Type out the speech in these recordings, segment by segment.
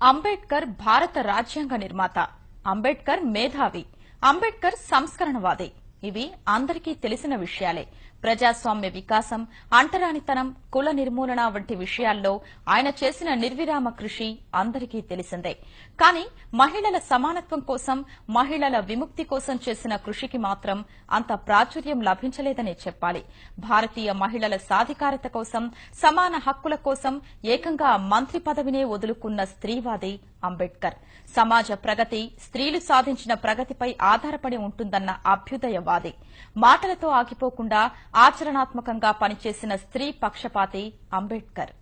అంబేద్కర్ భారత రాజ్యాంగ నిర్మాత, అంబేద్కర్ మేధావి, అంబేద్కర్ సంస్కరణవాది. ఇవి అందరికీ తెలిసిన విషయాలే. ప్రజాస్వామ్య వికాసం, అంటరానితనం, కుల నిర్మూలన వంటి విషయాల్లో ఆయన చేసిన నిర్విరామ కృషి అందరికీ తెలిసిందే. కానీ మహిళల సమానత్వం కోసం, మహిళల విముక్తి కోసం చేసిన కృషికి మాత్రం అంత ప్రాచుర్యం లభించలేదనే చెప్పాలి. భారతీయ మహిళల సాధికారత కోసం, సమాన హక్కుల కోసం ఏకంగా మంత్రి పదవినే వదులుకున్న స్త్రీవాది అంబేద్కర్. సమాజ ప్రగతి స్త్రీలు సాధించిన ప్రగతిపై ఆధారపడి ఉంటుందన్న అభ్యుదయవాది. మాటలతో ఆగిపోకుండా ఆచరణాత్మకంగా పనిచేసిన స్త్రీ పక్షపాతి అంబేద్కర్.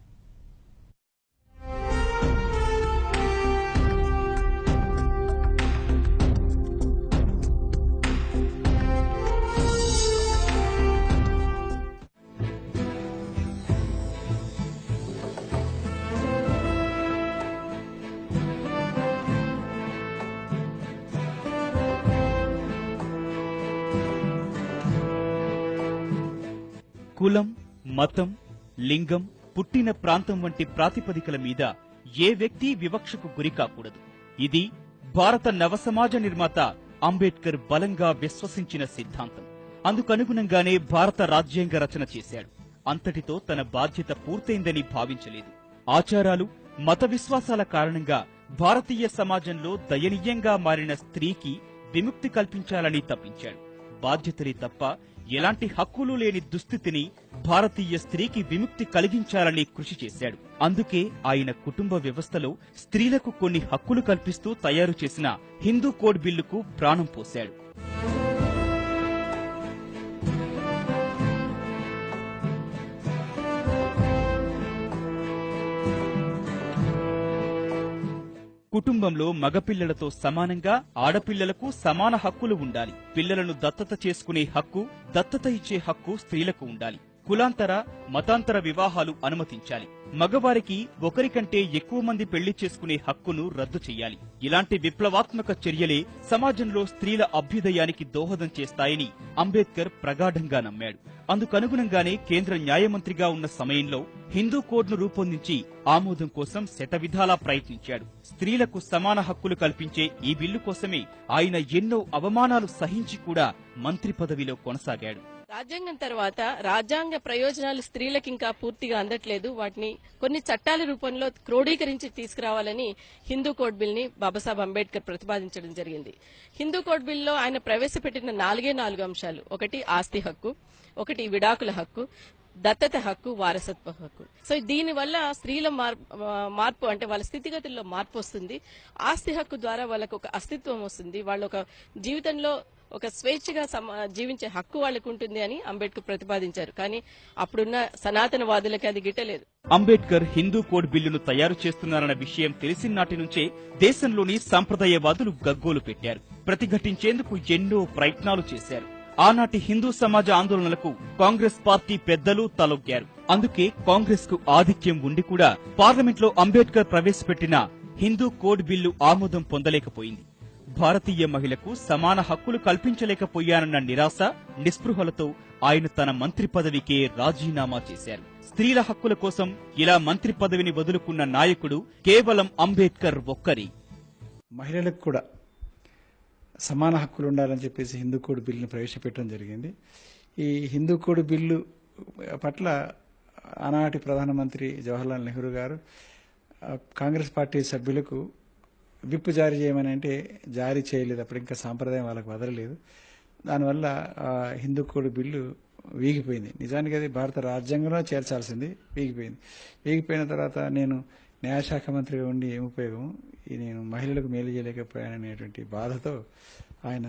కులం, మతం, లింగం, పుట్టిన ప్రాంతం వంటి ప్రాతిపదికల మీద ఏ వ్యక్తి వివక్షకు గురికాకూడదు. ఇది భారత నవసమాజ నిర్మాత అంబేద్కర్ బలంగా విశ్వసించిన సిద్ధాంతం. అందుకనుగుణంగానే భారత రాజ్యాంగ రచన చేశాడు. అంతటితో తన బాధ్యత పూర్తయిందని భావించలేదు. ఆచారాలు, మత విశ్వాసాల కారణంగా భారతీయ సమాజంలో దయనీయంగా మారిన స్త్రీకి విముక్తి కల్పించాలని తప్పించాడు. బాధ్యతలే తప్ప ఎలాంటి హక్కులు లేని దుస్థితిని భారతీయ స్త్రీకి విముక్తి కలిగించాలని కృషి చేశాడు. అందుకే ఆయన కుటుంబ వ్యవస్థలో స్త్రీలకు కొన్ని హక్కులు కల్పిస్తూ తయారు చేసిన హిందూ కోడ్ బిల్లుకు ప్రాణం పోశాడు. కుటుంబంలో మగపిల్లలతో సమానంగా ఆడపిల్లలకు సమాన హక్కులు ఉండాలి. పిల్లలను దత్తత చేసుకునే హక్కు, దత్తత ఇచ్చే హక్కు స్త్రీలకు ఉండాలి. కులాంతర, మతాంతర వివాహాలు అనుమతించాలి. మగవారికి ఒకరికంటే ఎక్కువ మంది పెళ్లి చేసుకునే హక్కును రద్దు చెయ్యాలి. ఇలాంటి విప్లవాత్మక చర్యలే సమాజంలో స్త్రీల అభ్యుదయానికి దోహదం చేస్తాయని అంబేద్కర్ ప్రగాఢంగా నమ్మాడు. అందుకనుగుణంగానే కేంద్ర న్యాయమంత్రిగా ఉన్న సమయంలో హిందూ కోడ్ను రూపొందించి ఆమోదం కోసం శతవిధాలా ప్రయత్నించాడు. స్త్రీలకు సమాన హక్కులు కల్పించే ఈ బిల్లు కోసమే ఆయన ఎన్నో అవమానాలు సహించి కూడా మంత్రి పదవిలో కొనసాగాడు. రాజ్యాంగం తర్వాత రాజ్యాంగ ప్రయోజనాలు స్త్రీలకు ఇంకా పూర్తిగా అందట్లేదు. వాటిని కొన్ని చట్టాల రూపంలో క్రోడీకరించి తీసుకురావాలని హిందూ కోడ్ బిల్ ని బాబాసాహెబ్ అంబేద్కర్ ప్రతిపాదించడం జరిగింది. హిందూ కోడ్ బిల్ లో ఆయన ప్రవేశపెట్టిన 4 అంశాలు: ఒకటి ఆస్తి హక్కు, ఒకటి విడాకుల హక్కు, దత్తత హక్కు, వారసత్వ హక్కు. సో దీనివల్ల స్త్రీల మార్పు అంటే వాళ్ళ స్థితిగతుల్లో మార్పు వస్తుంది. ఆస్తి హక్కు ద్వారా వాళ్ళకు ఒక అస్తిత్వం వస్తుంది. వాళ్ళ ఒక జీవితంలో ఒక స్వేచ్ఛగా జీవించే హక్కు వాళ్ళకు ఉంటుంది అని అంబేద్కర్ ప్రతిపాదించారు. కానీ అప్పుడున్న సనాతనవాదులకి అది గిట్టలేదు. అంబేద్కర్ హిందూ కోడ్ బిల్లును తయారు చేస్తున్నారన్న విషయం తెలిసిన నాటి నుంచే దేశంలోని సంప్రదాయవాదులు గగ్గోలు పెట్టారు. ప్రతిఘటించేందుకు ఎన్నో ప్రయత్నాలు చేశారు. ఆనాటి హిందూ సమాజ ఆందోళనలకు కాంగ్రెస్ పార్టీ పెద్దలు తలొగ్గారు. అందుకే కాంగ్రెస్ కు ఆధిక్యం ఉండి కూడా పార్లమెంట్లో అంబేద్కర్ ప్రవేశపెట్టిన హిందూ కోడ్ బిల్లు ఆమోదం పొందలేకపోయింది. భారతీయ మహిళకు సమాన హక్కులు కల్పించలేకపోయానన్న నిరాశ, నిస్పృహలతో ఆయన తన మంత్రి పదవికే రాజీనామా చేశారు. స్త్రీల హక్కుల కోసం ఇలా మంత్రి పదవిని వదులుకున్న నాయకుడు కేవలం అంబేద్కర్ ఒక్కరే. మహిళలకు కూడా సమాన హక్కులు ఉండాలని చెప్పేసి హిందూ కోడ్ బిల్లును ప్రవేశపెట్టడం జరిగింది. ఈ హిందూ కోడ్ బిల్లు పట్ల ఆనాటి ప్రధానమంత్రి జవహర్లాల్ నెహ్రూ గారు కాంగ్రెస్ పార్టీ సభ్యులకు విప్ జారీ చేయమని అంటే జారీ చేయలేదు. అప్పుడు ఇంకా సాంప్రదాయం వాళ్ళకు వదలలేదు. దానివల్ల హిందూ కోడ్ బిల్లు వీగిపోయింది. నిజానికి అది భారత రాజ్యాంగంలో చేర్చాల్సింది, వీగిపోయింది. వీగిపోయిన తర్వాత నేను న్యాయశాఖ మంత్రిగా ఉండి ఏం ఉపయోగం, నేను మహిళలకు మేలు చేయలేకపోయాననేటువంటి బాధతో ఆయన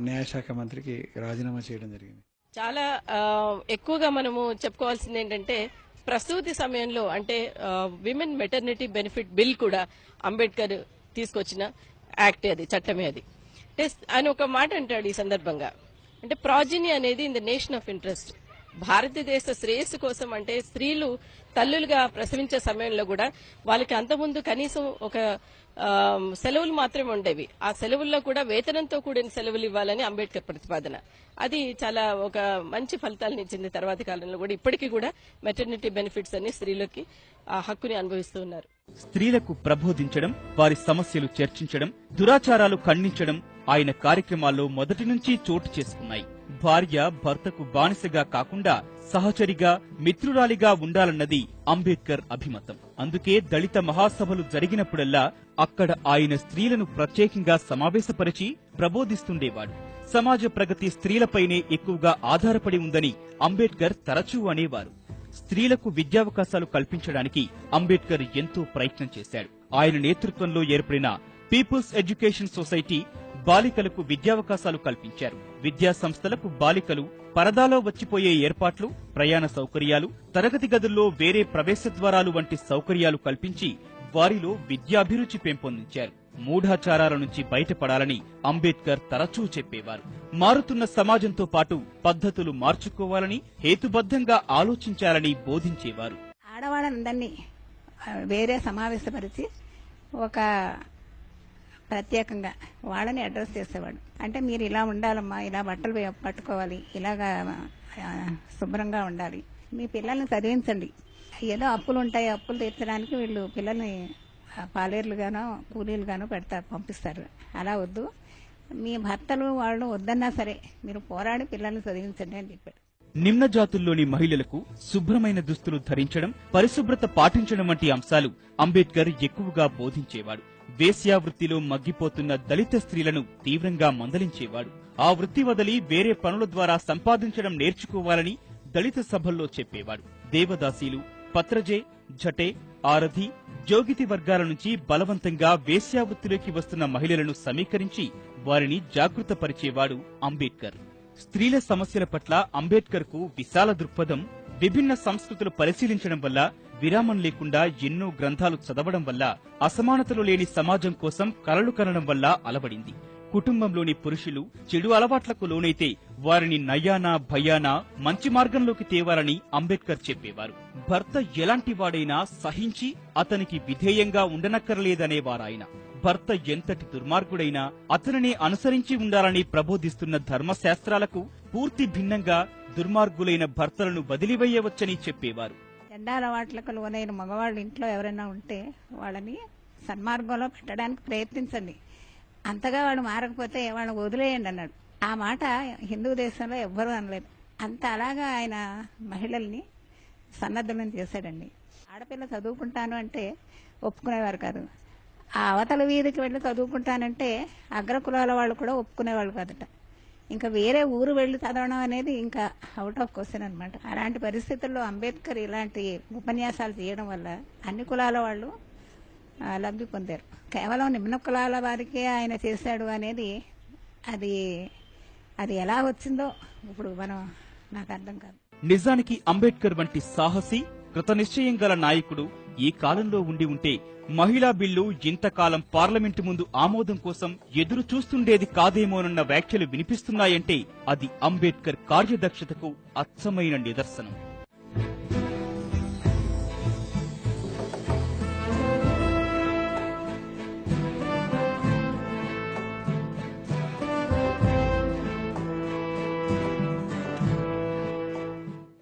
న్యాయశాఖ మంత్రికి రాజీనామా చేయడం జరిగింది. చాలా ఎక్కువగా మనము చెప్పుకోవాల్సింది ఏంటంటే, ప్రసూతి సమయంలో అంటే విమెన్ మెటర్నిటీ బెనిఫిట్ బిల్ కూడా అంబేద్కర్ తీసుకొచ్చిన యాక్టే, అది చట్టమే. అది ఆయన ఒక మాట అంటాడు ఈ సందర్భంగా, అంటే ప్రాజినీ అనేది in the nation of interest, భారతదేశ శ్రేయస్సు కోసం, అంటే స్త్రీలు తల్లులుగా ప్రసవించే సమయంలో కూడా వాళ్ళకి అంతకుముందు కనీసం ఒక సెలవులు మాత్రమే ఉండేవి. ఆ సెలవుల్లో కూడా వేతనంతో కూడిన సెలవులు ఇవ్వాలని అంబేద్కర్ ప్రతిపాదన. అది చాలా ఒక మంచి ఫలితాలను ఇచ్చింది. తర్వాతి కాలంలో కూడా ఇప్పటికీ కూడా మెటర్నిటీ బెనిఫిట్స్ అన్ని స్త్రీలకి ఆ హక్కుని అనుభవిస్తూ ఉన్నారు. స్త్రీలకు ప్రబోధించడం, వారి సమస్యలు చర్చించడం, దురాచారాలు ఖండించడం ఆయన కార్యక్రమాల్లో మొదటి నుంచి చోటు చేసుకున్నాయి. భార్య భర్తకు బానిసగా కాకుండా సహచరిగా, మిత్రురాలిగా ఉండాలన్నది అంబేద్కర్ అభిమతం. అందుకే దళిత మహాసభలు జరిగినప్పుడల్లా అక్కడ ఆయన స్త్రీలను ప్రత్యేకంగా సమావేశపరిచి ప్రబోధిస్తుండేవాడు. సమాజ ప్రగతి స్త్రీలపైనే ఎక్కువగా ఆధారపడి ఉందని అంబేద్కర్ తరచూ అనేవారు. స్త్రీలకు విద్యావకాశాలు కల్పించడానికి అంబేద్కర్ ఎంతో ప్రయత్నం చేశాడు. ఆయన నేతృత్వంలో ఏర్పడిన పీపుల్స్ ఎడ్యుకేషన్ సొసైటీ బాలికలకు విద్యావకాశాలు కల్పించారు. విద్యా సంస్థలకు బాలికలు పరదాలో వచ్చిపోయే ఏర్పాట్లు, ప్రయాణ సౌకర్యాలు, తరగతి గదుల్లో వేరే ప్రవేశ ద్వారాలు వంటి సౌకర్యాలు కల్పించి వారిలో విద్యాభిరుచి పెంపొందించారు. మూఢాచారాల నుంచి బయటపడాలని అంబేద్కర్ తరచూ చెప్పేవారు. మారుతున్న సమాజంతో పాటు పద్ధతులు మార్చుకోవాలని, హేతుబద్ధంగా ఆలోచించాలని బోధించేవారు. ఆడవాళ్ళందరినీ వేరే సమావేశపరిచి ఒక ప్రత్యేకంగా వాళ్ళని అడ్రస్ చేసేవాడు. అంటే మీరు ఇలా ఉండాలమ్మా, ఇలా బట్టలు పట్టుకోవాలి, ఇలాగా శుభ్రంగా ఉండాలి, మీ పిల్లల్ని చదివించండి. ఏదో అప్పులు ఉంటాయి, అప్పులు తీర్చడానికి వీళ్ళు పిల్లల్ని పాలేర్లుగానో కూలీలుగానో పంపిస్తారు. అలా వద్దు, మీ భర్తలు వాళ్ళు వద్దన్నా సరే మీరు పోరాడి పిల్లల్ని చదివించండి అని చెప్పాడు. నిమ్న జాతుల్లోని మహిళలకు శుభ్రమైన దుస్తులు ధరించడం, పరిశుభ్రత పాటించడం వంటి అంశాలు అంబేద్కర్ ఎక్కువగా బోధించేవాడు. వేశ్యావృత్తిలో మగ్గిపోతున్న దళిత స్త్రీలను తీవ్రంగా మందలించేవాడు. ఆ వృత్తి వదిలి వేరే పనుల ద్వారా సంపాదించడం నేర్చుకోవాలని దళిత సభల్లో చెప్పేవాడు. దేవదాసీలు, పత్రజే, జటే, ఆరధి, జోగితి వర్గాల నుంచి బలవంతంగా వేశ్యావృత్తిలోకి వస్తున్న మహిళలను సమీకరించి వారిని జాగృతపరిచేవాడు అంబేద్కర్. స్త్రీల సమస్యల పట్ల అంబేద్కర్ కు విశాల దృక్పథం, విభిన్న సంస్కృతులు పరిశీలించడం వల్ల, విరామం లేకుండా ఎన్నో గ్రంథాలు చదవడం వల్ల, అసమానతలు లేని సమాజం కోసం కలలు కనడం వల్ల అలవడింది. కుటుంబంలోని పురుషులు చెడు అలవాట్లకు లోనైతే వారిని నయానా భయానా మంచి మార్గంలోకి తేవాలని అంబేద్కర్ చెప్పేవారు. భర్త ఎలాంటి వాడైనా సహించి అతనికి విధేయంగా ఉండనక్కర్లేదనేవారాయన. భర్త ఎంతటి దుర్మార్గుడైనా అతనిని అనుసరించి ఉండాలని ప్రబోధిస్తున్న ధర్మశాస్త్రాలకు పూర్తి భిన్నంగా దుర్మార్గులైన భర్తలను వదిలివేయవచ్చని చెప్పేవారు. చెడ్డాలవాట్లకు లోనైన మగవాళ్ళు ఇంట్లో ఎవరైనా ఉంటే వాళ్ళని సన్మార్గంలో పెట్టడానికి ప్రయత్నించండి, అంతగా వాడు మారకపోతే వాళ్ళని వదిలేయండి అన్నాడు. ఆ మాట హిందూ దేశంలో ఎవ్వరూ అనలేదు. అంత అలాగా ఆయన మహిళల్ని సన్నద్ధం చేశాడండి. ఆడపిల్ల చదువుకుంటాను అంటే ఒప్పుకునేవారు కాదు. ఆ అవతల వీధికి వెళ్ళి చదువుకుంటానంటే అగ్రకులాల వాళ్ళు కూడా ఒప్పుకునేవాళ్ళు కాదట. ఇంకా వేరే ఊరు వెళ్ళి చదవడం అనేది ఇంకా అవుట్ ఆఫ్ క్వశ్చన్ అనమాట. అలాంటి పరిస్థితుల్లో అంబేద్కర్ ఇలాంటి ఉపన్యాసాలు చేయడం వల్ల అన్ని కులాల వాళ్ళు లబ్ధి పొందారు. కేవలం నిమ్న కులాల వారికే ఆయన చేశాడు అనేది అది ఎలా వచ్చిందో ఇప్పుడు నాకు అర్థం కాదు. నిజానికి అంబేద్కర్ వంటి సాహసి, కృతనిశ్చయం గల నాయకుడు ఈ కాలంలో ఉండి ఉంటే మహిళా బిల్లు ఇంతకాలం పార్లమెంటు ముందు ఆమోదం కోసం ఎదురు చూస్తుండేది కాదేమోనన్న వ్యాఖ్యలు వినిపిస్తున్నాయంటే అది అంబేద్కర్ కార్యదక్షతకు అచ్చమైన నిదర్శనం.